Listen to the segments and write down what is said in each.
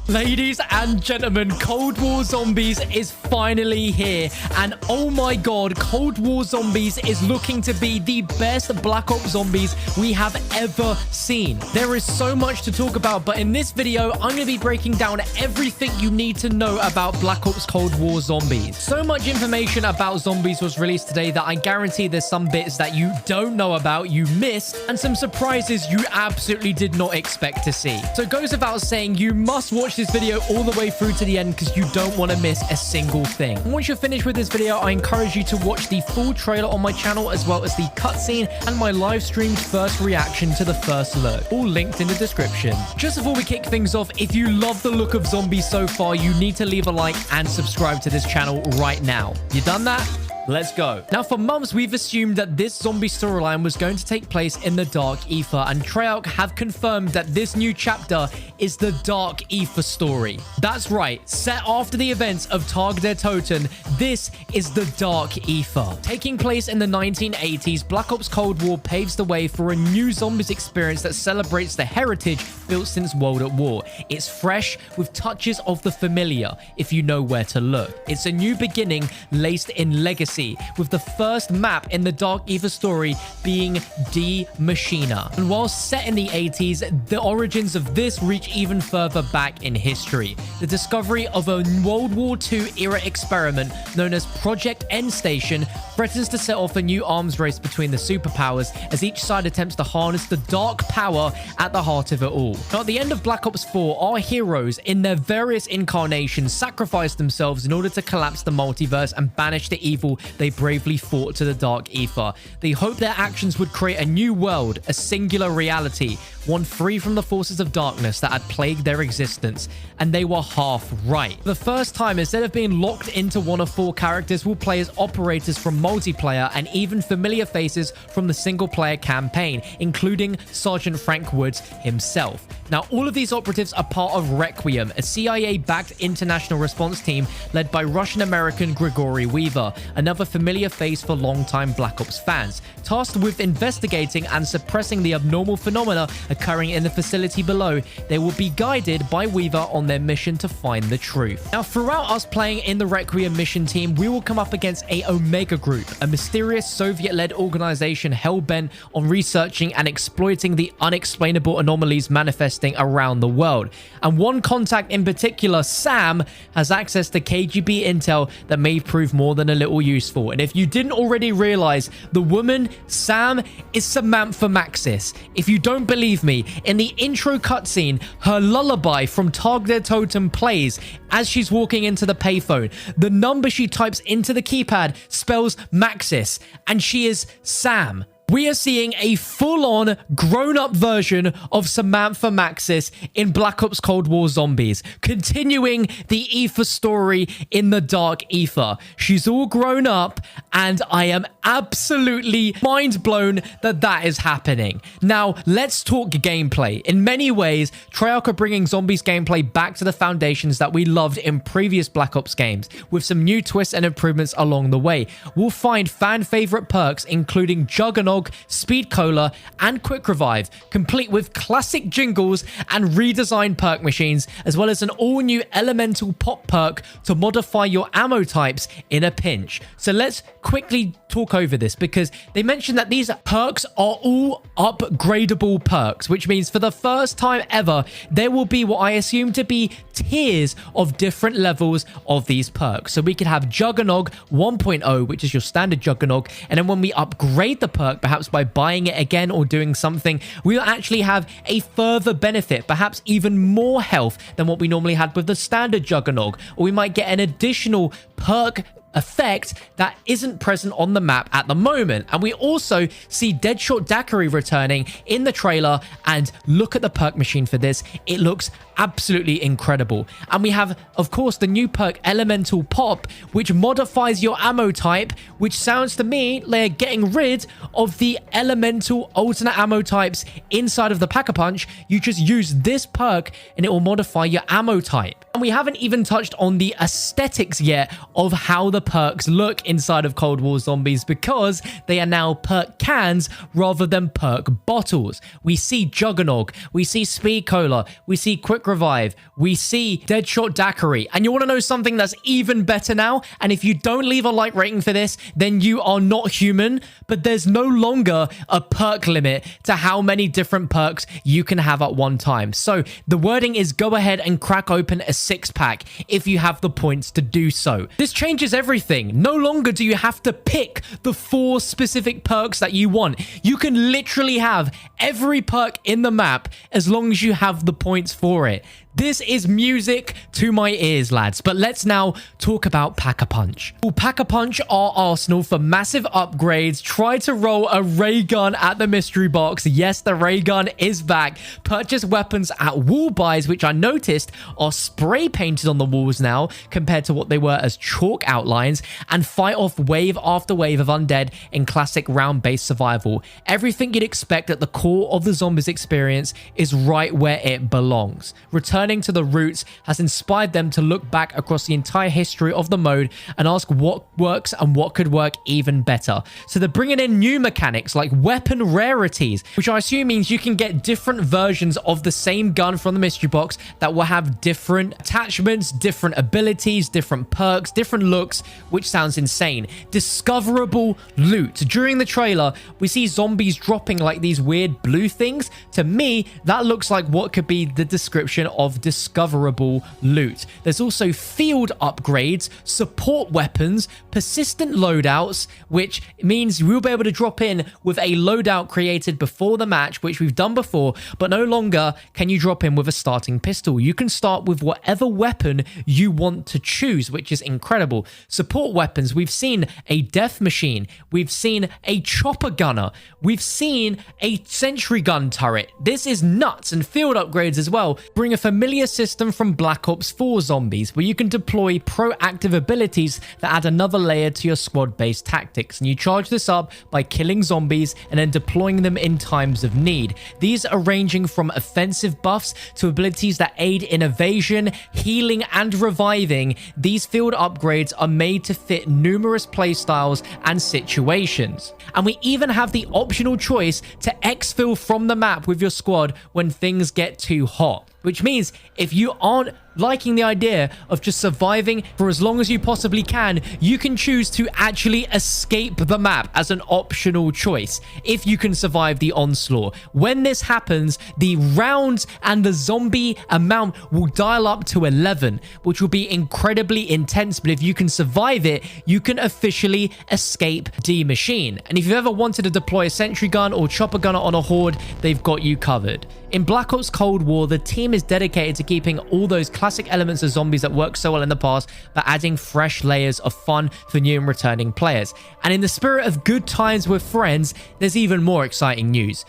Ladies and gentlemen, Cold War Zombies is finally here. And oh my god, Cold War Zombies is looking to be the best Black Ops Zombies we have ever seen. There is so much to talk about, but in this video, I'm going to be breaking down everything you need to know about Black Ops Cold War Zombies. So much information about zombies was released today that I guarantee there's some bits that you don't know about, you missed, and some surprises you absolutely did not expect to see. So it goes without saying, you must watch this video all the way through to the end because you don't want to miss a single thing. And once you're finished with this video, I encourage you to watch the full trailer on my channel as well as the cutscene and my live streamed first reaction to the first look, all linked in the description. Just before we kick things off, if you love the look of zombies so far, you need to leave a like and subscribe to this channel right now. You done that? Let's go. Now, for months, we've assumed that this zombie storyline was going to take place in the Dark Aether, and Treyarch have confirmed that this new chapter is the Dark Aether story. That's right, set after the events of Tag der Toten, this is the Dark Aether. Taking place in the 1980s, Black Ops Cold War paves the way for a new zombies experience that celebrates the heritage built since World at War. It's fresh with touches of the familiar, if you know where to look. It's a new beginning laced in legacy, with the first map in the Dark Aether story being Die Maschine. And while set in the 80s, the origins of this reach even further back in history. The discovery of a World War II era experiment known as Project Endstation threatens to set off a new arms race between the superpowers as each side attempts to harness the dark power at the heart of it all. Now, at the end of Black Ops 4, our heroes in their various incarnations sacrificed themselves in order to collapse the multiverse and banish the evil they bravely fought to the Dark Aether. They hoped their actions would create a new world, a singular reality, one free from the forces of darkness that had plagued their existence, and they were half right. For the first time, instead of being locked into one of 4 characters, we'll play as operators from multiplayer and even familiar faces from the single-player campaign, including Sergeant Frank Woods himself. Now, all of these operatives are part of Requiem, a CIA-backed international response team led by Russian-American Grigory Weaver, another familiar face for longtime Black Ops fans, tasked with investigating and suppressing the abnormal phenomena occurring in the facility below. They will be guided by Weaver on their mission to find the truth. Now, throughout us playing in the Requiem mission team, we will come up against a Omega Group, a mysterious Soviet-led organization hell-bent on researching and exploiting the unexplainable anomalies manifesting around the world. And one contact in particular, Sam, has access to KGB intel that may prove more than a little useful. And if you didn't already realize, the woman, Sam, is Samantha Maxis. If you don't believe me, in the intro cutscene, her lullaby from Tag der Toten plays as she's walking into the payphone. The number she types into the keypad spells Maxis, and she is Sam. We are seeing a full-on, grown-up version of Samantha Maxis in Black Ops Cold War Zombies, continuing the Aether story in the Dark Aether. She's all grown up, and I am absolutely mind-blown that that is happening. Now, let's talk gameplay. In many ways, Treyarch are bringing Zombies gameplay back to the foundations that we loved in previous Black Ops games, with some new twists and improvements along the way. We'll find fan-favorite perks, including Juggernog, Speed Cola, and Quick Revive, complete with classic jingles and redesigned perk machines, as well as an all-new Elemental Pop perk to modify your ammo types in a pinch. So let's quickly talk over this, because they mentioned that these perks are all upgradable perks, which means for the first time ever, there will be what I assume to be tiers of different levels of these perks. So we could have Juggernog 1.0, which is your standard Juggernog, and then when we upgrade the perk, perhaps by buying it again or doing something, we'll actually have a further benefit, perhaps even more health than what we normally had with the standard Juggernog, or we might get an additional perk effect that isn't present on the map at the moment. And we also see Deadshot Daiquiri returning in the trailer, and look at the perk machine for this. It looks absolutely incredible. And we have, of course, the new perk Elemental Pop, which modifies your ammo type, which sounds to me like they're getting rid of the elemental alternate ammo types inside of the Pack-a-Punch. You just use this perk and it will modify your ammo type. And we haven't even touched on the aesthetics yet of how the perks look inside of Cold War Zombies because they are now perk cans rather than perk bottles. We see Juggernog, we see Speed Cola, we see Quick Revive, we see Deadshot Daiquiri. And you want to know something that's even better now? And if you don't leave a like rating for this, then you are not human. But there's no longer a perk limit to how many different perks you can have at one time. So the wording is go ahead and crack open a 6-pack if you have the points to do so. This changes everything. No longer do you have to pick the 4 specific perks that you want. You can literally have every perk in the map as long as you have the points for it. This is music to my ears, lads. But let's now talk about Pack-a-Punch. Will Pack-a-Punch our arsenal for massive upgrades? Try to roll a ray gun at the mystery box. Yes, the ray gun is back. Purchase weapons at wall buys, which I noticed are spray painted on the walls now compared to what they were as chalk outlines, and fight off wave after wave of undead in classic round-based survival. Everything you'd expect at the core of the Zombies experience is right where it belongs. Returning to the roots has inspired them to look back across the entire history of the mode and ask what works and what could work even better. So they're bringing in new mechanics like weapon rarities, which I assume means you can get different versions of the same gun from the mystery box that will have different attachments, different abilities, different perks, different looks, which sounds insane. Discoverable loot. During the trailer, we see zombies dropping like these weird blue things. To me, that looks like what could be the description of discoverable loot. There's also field upgrades, support weapons, persistent loadouts, which means we'll be able to drop in with a loadout created before the match, which we've done before, but no longer can you drop in with a starting pistol. You can start with whatever weapon you want to choose, which is incredible. Support weapons, we've seen a death machine, we've seen a chopper gunner, we've seen a sentry gun turret. This is nuts. And field upgrades as well bring a familiar system from Black Ops 4 Zombies, where you can deploy proactive abilities that add another layer to your squad-based tactics, and you charge this up by killing zombies and then deploying them in times of need. These are ranging from offensive buffs to abilities that aid in evasion, healing, and reviving. These field upgrades are made to fit numerous playstyles and situations. And we even have the optional choice to exfil from the map with your squad when things get too hot. Which means if you aren't liking the idea of just surviving for as long as you possibly can, you can choose to actually escape the map as an optional choice if you can survive the onslaught. When this happens, the rounds and the zombie amount will dial up to 11, which will be incredibly intense. But if you can survive it, you can officially escape the machine. And if you've ever wanted to deploy a sentry gun or chopper gunner on a horde, they've got you covered. In Black Ops Cold War, the team is dedicated to keeping all those classic elements of zombies that worked so well in the past, but adding fresh layers of fun for new and returning players. And in the spirit of good times with friends, there's even more exciting news.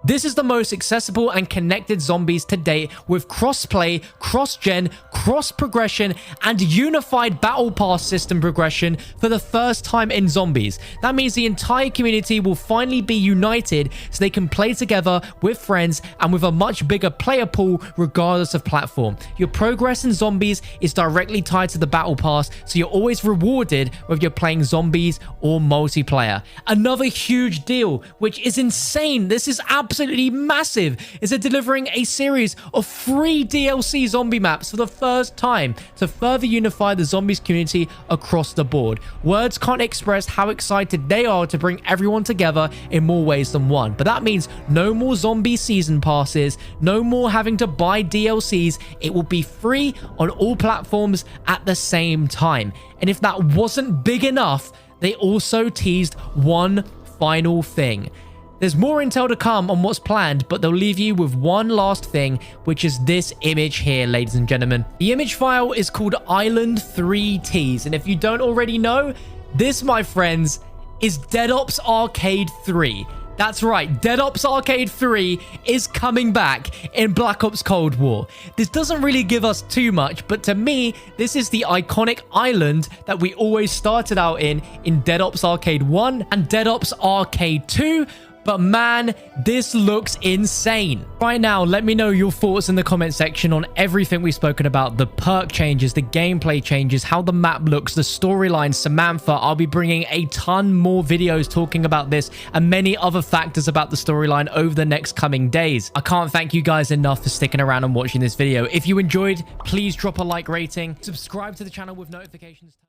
This is the most accessible and connected zombies to date, with cross-play, cross-gen, cross-progression, and unified battle pass system progression for the first time in zombies. That means the entire community will finally be united so they can play together with friends and with a much bigger player pool regardless of platform. Your progress in zombies is directly tied to the battle pass, so you're always rewarded whether you're playing zombies or multiplayer. Another huge deal, which is insane. This is absolutely massive, is they're delivering a series of free DLC zombie maps for the first time to further unify the zombies community across the board. Words can't express how excited they are to bring everyone together in more ways than one. But that means no more zombie season passes, no more having to buy DLCs. It will be free on all platforms at the same time. And if that wasn't big enough, they also teased one final thing. There's more intel to come on what's planned, but they'll leave you with one last thing, which is this image here, ladies and gentlemen. The image file is called Island 3Ts, and if you don't already know, this, my friends, is Dead Ops Arcade 3. That's right, Dead Ops Arcade 3 is coming back in Black Ops Cold War. This doesn't really give us too much, but to me, this is the iconic island that we always started out in Dead Ops Arcade 1 and Dead Ops Arcade 2, But man, this looks insane. Right now, let me know your thoughts in the comment section on everything we've spoken about. The perk changes, the gameplay changes, how the map looks, the storyline, Samantha. I'll be bringing a ton more videos talking about this and many other factors about the storyline over the next coming days. I can't thank you guys enough for sticking around and watching this video. If you enjoyed, please drop a like rating, subscribe to the channel with notifications.